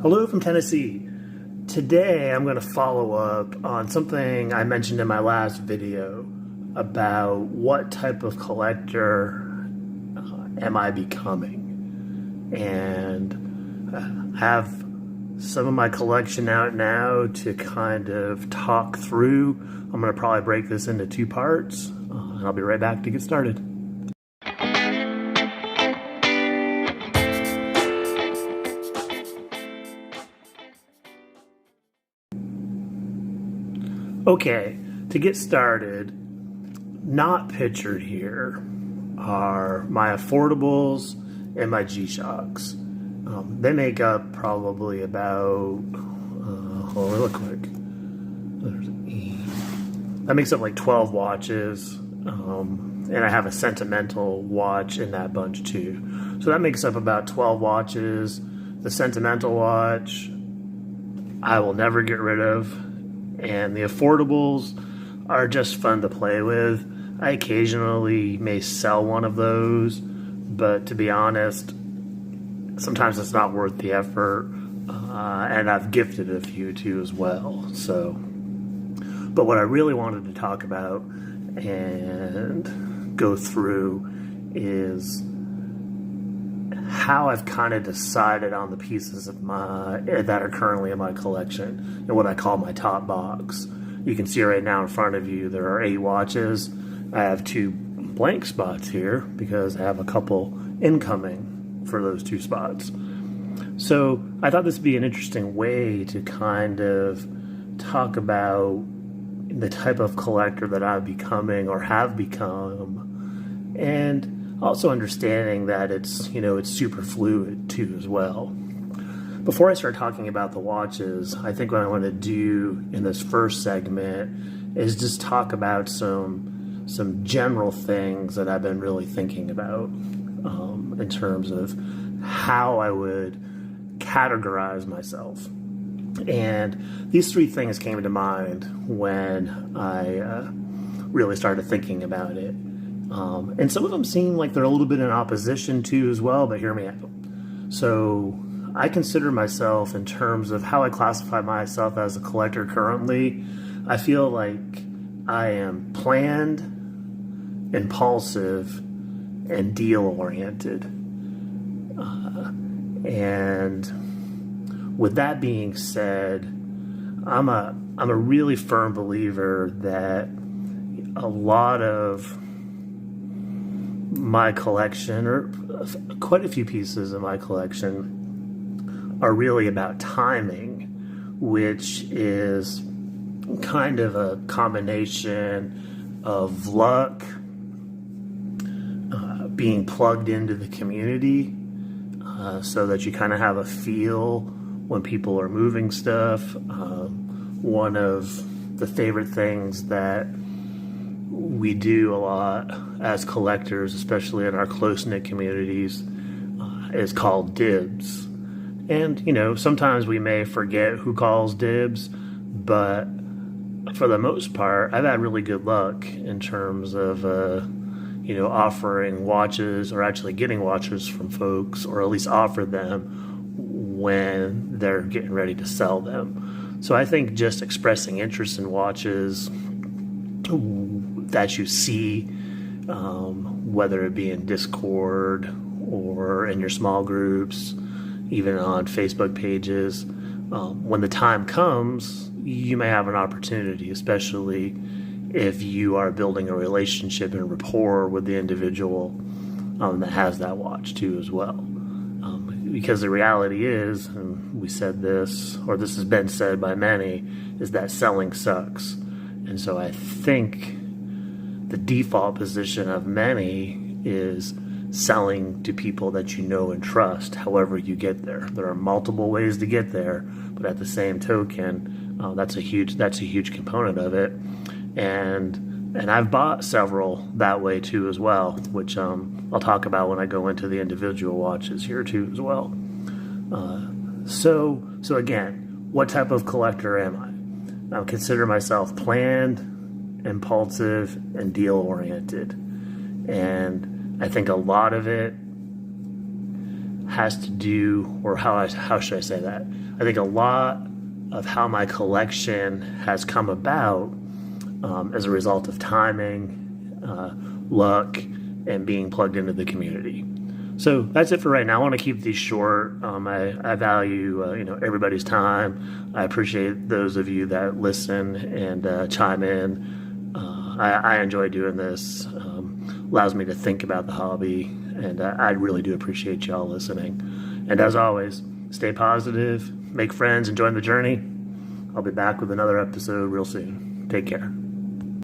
Hello from Tennessee. Today I'm going to follow up on something I mentioned in my last video about what type of collector am I becoming, and I have some of my collection out now to kind of talk through. I'm going to probably break this into two parts, and I'll be right back to get started. Okay, to get started, not pictured here are my affordables and my G-Shocks. They make up probably about, hold on real quick, that makes up like 12 watches, and I have a sentimental watch in that bunch too. So that makes up about 12 watches. The sentimental watch I will never get rid of, and the affordables are just fun to play with. I occasionally may sell one of those, but to be honest, sometimes it's not worth the effort, and I've gifted a few too as well. So, but what I really wanted to talk about and go through is how I've kind of decided on the pieces of that are currently in my collection and what I call my top box. You can see right now in front of you there are 8 watches. I have 2 blank spots here because I have a couple incoming for those 2 spots. So I thought this would be an interesting way to kind of talk about the type of collector that I'm becoming or have become, and also understanding that it's super fluid too as well. Before I start talking about the watches, I think what I want to do in this first segment is just talk about some general things that I've been really thinking about in terms of how I would categorize myself. And these 3 things came to mind when I really started thinking about it. And some of them seem like they're a little bit in opposition too as well, but hear me out. So I consider myself, in terms of how I classify myself as a collector currently, I feel like I am planned, impulsive, and deal-oriented. And with that being said, I'm a really firm believer that a lot of my collection, or quite a few pieces of my collection, are really about timing, which is kind of a combination of luck, being plugged into the community, so that you kind of have a feel when people are moving stuff. One of the favorite things that we do a lot as collectors, especially in our close-knit communities, is called dibs. And, sometimes we may forget who calls dibs, but for the most part, I've had really good luck in terms of, offering watches, or actually getting watches from folks, or at least offer them when they're getting ready to sell them. So I think just expressing interest in watches that you see, whether it be in Discord or in your small groups, even on Facebook pages, when the time comes, you may have an opportunity, especially if you are building a relationship and rapport with the individual that has that watch too as well. Because the reality is, and we said this, or this has been said by many, is that selling sucks. And so I think the default position of many is selling to people that you know and trust, however you get there. There are multiple ways to get there, but at the same token, that's a huge component of it. And I've bought several that way too as well, which I'll talk about when I go into the individual watches here too as well. So again, what type of collector am I? I consider myself planned, impulsive, and deal-oriented. And I think a lot of it has to do, or how should I say that? I think a lot of how my collection has come about as a result of timing, luck, and being plugged into the community. So that's it for right now. I want to keep these short. I value everybody's time. I appreciate those of you that listen and chime in. I enjoy doing this. Allows me to think about the hobby, and I really do appreciate y'all listening. And as always, stay positive, make friends, and join the journey. I'll be back with another episode real soon. Take care.